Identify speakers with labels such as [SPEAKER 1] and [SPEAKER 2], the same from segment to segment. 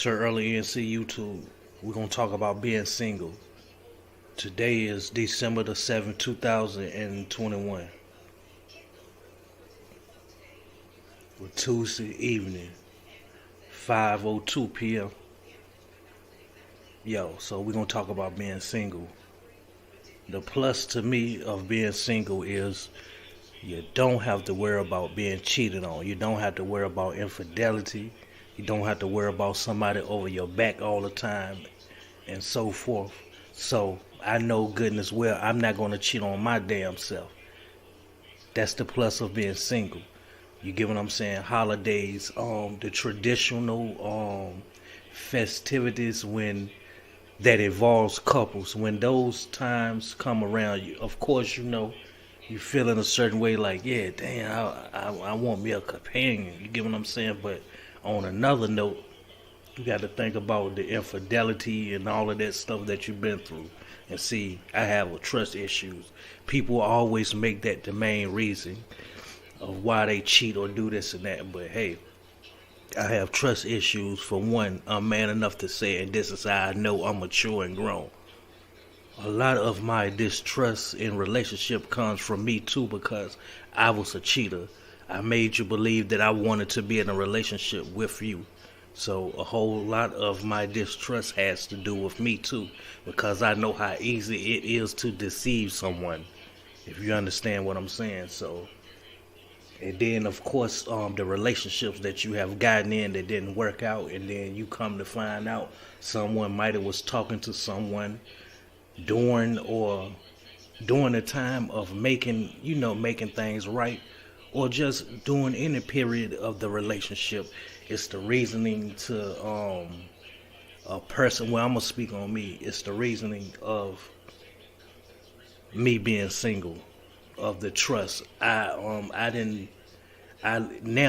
[SPEAKER 1] Sir Early NC YouTube. We're gonna talk about being single. Today is December the 7th, 2021. With Tuesday evening, 5:02 p.m. So we're gonna talk about being single. The plus to me of being single is you don't have to worry about being cheated on. You don't have to worry about infidelity. You don't have to worry about somebody over your back all the time and so forth. So I know goodness well I'm not going to cheat on my damn self. That's the plus of being single. You get what I'm saying? Holidays, the traditional festivities when that involves couples. When those times come around, of course you feeling a certain way like, yeah, damn, I want me a companion. You get what I'm saying? But on another note, you got to think about the infidelity and all of that stuff that you've been through. And see, I have trust issues. People always make that the main reason of why they cheat or do this and that. But hey, I have trust issues. For one, I'm man enough to say, and this is how I know I'm mature and grown. A lot of my distrust in relationship comes from me too, because I was a cheater. I made you believe that I wanted to be in a relationship with you. So a whole lot of my distrust has to do with me too, because I know how easy it is to deceive someone, if you understand what I'm saying. So, and then of course, the relationships that you have gotten in that didn't work out, and then you come to find out someone might have was talking to someone during the time of making things right, or just during any period of the relationship. It's the reasoning to a person. Well, I'm gonna speak on me. It's the reasoning of me being single, of the trust. Now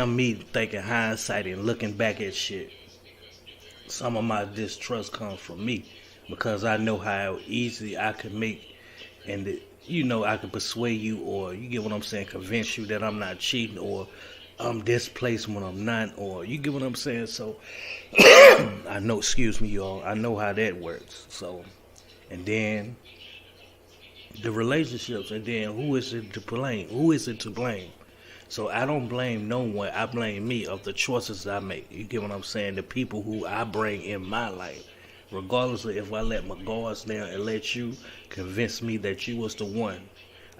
[SPEAKER 1] me thinking hindsight and looking back at shit, some of my distrust comes from me, because I know how easy I could make, and I could persuade you, or you get what I'm saying, convince you that I'm not cheating, or I'm displaced when I'm not, or you get what I'm saying. So I know, excuse me, y'all, I know how that works. So, and then the relationships, and then who is it to blame? So I don't blame no one. I blame me of the choices I make. You get what I'm saying? The people who I bring in my life. Regardless of if I let my guards down and let you convince me that you was the one.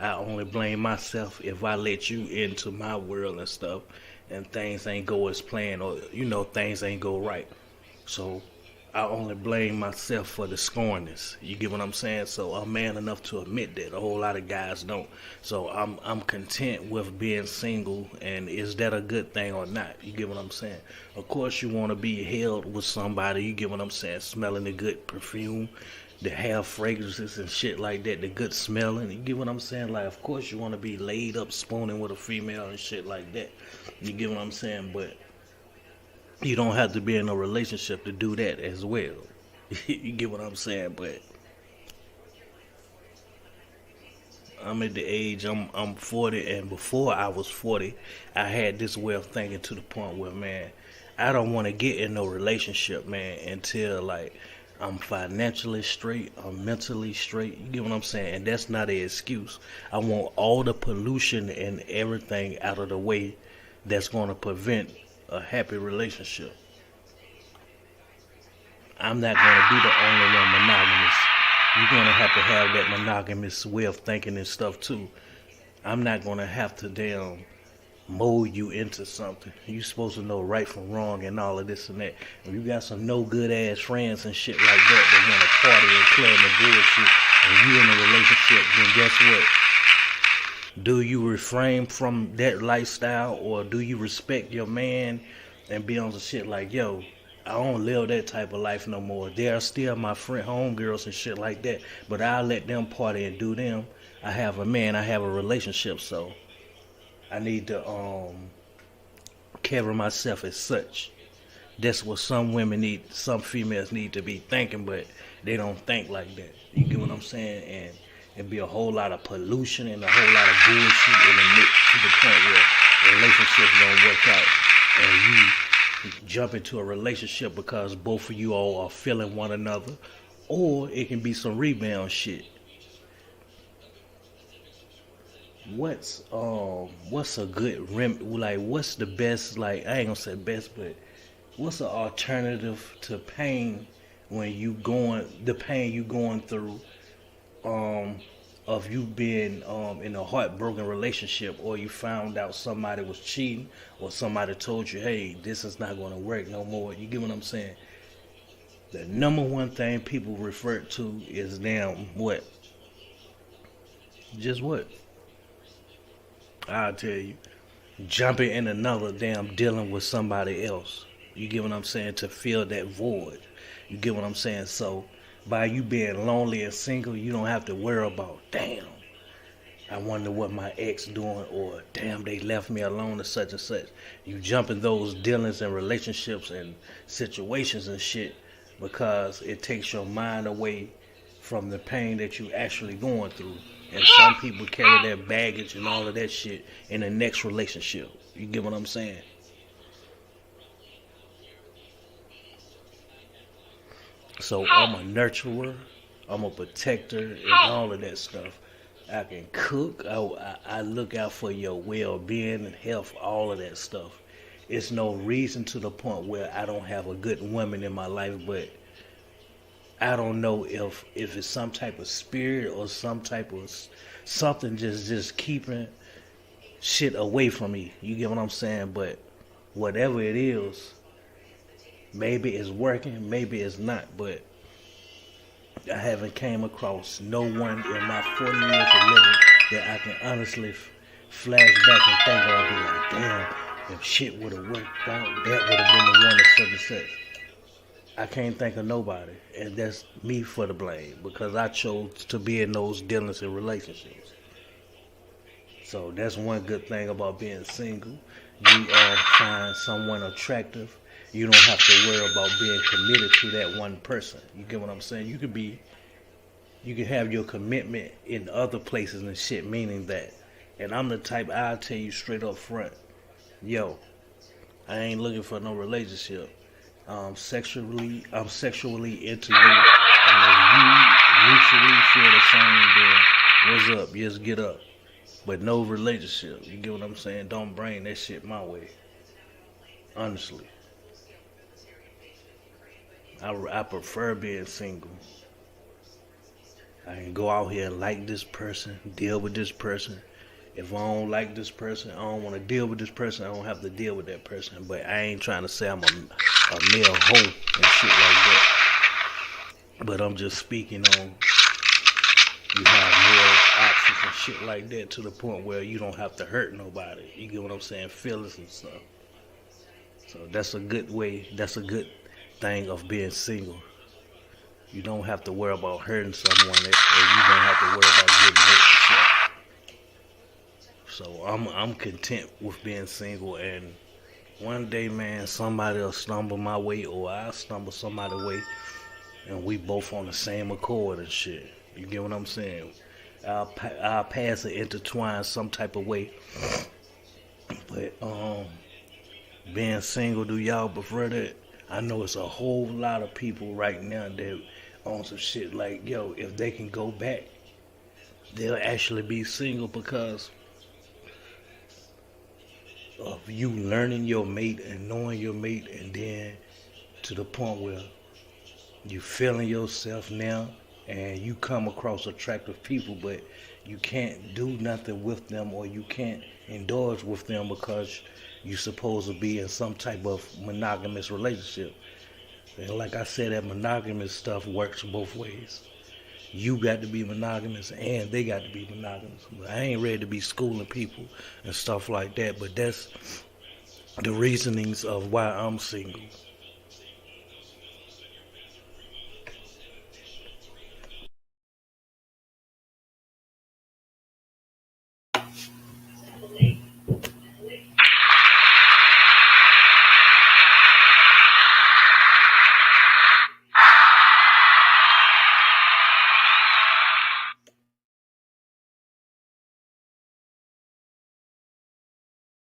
[SPEAKER 1] I only blame myself if I let you into my world and stuff, and things ain't go as planned, or things ain't go right. So I only blame myself for the scornness. You get what I'm saying? So I'm man enough to admit that. A whole lot of guys don't. So I'm content with being single, and is that a good thing or not? You get what I'm saying? Of course you want to be held with somebody, you get what I'm saying, smelling the good perfume, the hair fragrances and shit like that, the good smelling, you get what I'm saying? Like, of course you want to be laid up spooning with a female and shit like that. You get what I'm saying? But you don't have to be in a relationship to do that as well. You get what I'm saying? But I'm at the age, I'm 40, and before I was 40, I had this way of thinking to the point where, man, I don't want to get in no relationship, man, until like I'm financially straight, I'm mentally straight. You get what I'm saying? And that's not an excuse. I want all the pollution and everything out of the way that's going to prevent a happy relationship. I'm not going to be the only one monogamous. You're going to have that monogamous way of thinking and stuff too. I'm not going to have to damn mold you into something. You're supposed to know right from wrong and all of this and that. If you got some no good ass friends and shit like that want to party and play in the bullshit, and you in a relationship, then guess what? Do you refrain from that lifestyle, or do you respect your man and be on some shit like, yo, I don't live that type of life no more. They are still my friend, homegirls and shit like that, but I'll let them party and do them. I have a man, I have a relationship, so I need to carry myself as such. That's what some women need, some females need to be thinking, but they don't think like that. You get what I'm saying? And it'd be a whole lot of pollution and a whole lot of bullshit in the mix, to the point where relationships don't work out, and jump into a relationship because both of you all are feeling one another, or it can be some rebound shit. What's a good like what's the best, like I ain't gonna say best, but what's an alternative to pain when you going the pain you going through um of you being in a heartbroken relationship, or you found out somebody was cheating, or somebody told you, hey, this is not going to work no more. You get what I'm saying? The number one thing people refer to is damn what? Just what? I'll tell you. Jumping in another damn dealing with somebody else. You get what I'm saying? To fill that void. You get what I'm saying? So by you being lonely and single, you don't have to worry about, damn, I wonder what my ex doing, or damn, they left me alone, or such and such. You jump in those dealings and relationships and situations and shit because it takes your mind away from the pain that you actually going through. And some people carry their baggage and all of that shit in the next relationship. You get what I'm saying? So I'm a nurturer, I'm a protector, and all of that stuff. I can cook. I look out for your well-being and health, all of that stuff. It's no reason to the point where I don't have a good woman in my life, but I don't know if it's some type of spirit or some type of something just keeping shit away from me. You get what I'm saying? But whatever it is, maybe it's working, maybe it's not, but I haven't came across no one in my 40 years of living that I can honestly flash back and think of and be like, damn, if shit would have worked out, that would have been the one that's such and such. I can't think of nobody, and that's me for the blame because I chose to be in those dealings and relationships. So that's one good thing about being single. You find someone attractive. You don't have to worry about being committed to that one person. You get what I'm saying? You can have your commitment in other places and shit, meaning that. And I'm the type, I'll tell you straight up front, yo, I ain't looking for no relationship. I'm sexually into you. And if you mutually feel the same, then what's up? Just get up. But no relationship. You get what I'm saying? Don't bring that shit my way. Honestly. I prefer being single. I can go out here and like this person, deal with this person. If I don't like this person, I don't want to deal with this person, I don't have to deal with that person. But I ain't trying to say I'm a male hoe and shit like that. But I'm just speaking on you have more options and shit like that to the point where you don't have to hurt nobody. You get what I'm saying? Feelings and stuff. So that's a good way, that's a good thing of being single. You don't have to worry about hurting someone, or you don't have to worry about getting hurt yourself. So I'm content with being single, and one day, man, somebody will stumble my way, or I'll stumble somebody's way, and we both on the same accord and shit. You get what I'm saying? Our paths are intertwined some type of way. But being single, do y'all prefer that? I know it's a whole lot of people right now that on some shit like, yo, if they can go back, they'll actually be single because of you learning your mate and knowing your mate, and then to the point where you feeling yourself now and you come across attractive people, but you can't do nothing with them, or you can't indulge with them because you're supposed to be in some type of monogamous relationship. And like I said, that monogamous stuff works both ways. You got to be monogamous and they got to be monogamous. But I ain't ready to be schooling people and stuff like that, but that's the reasonings of why I'm single.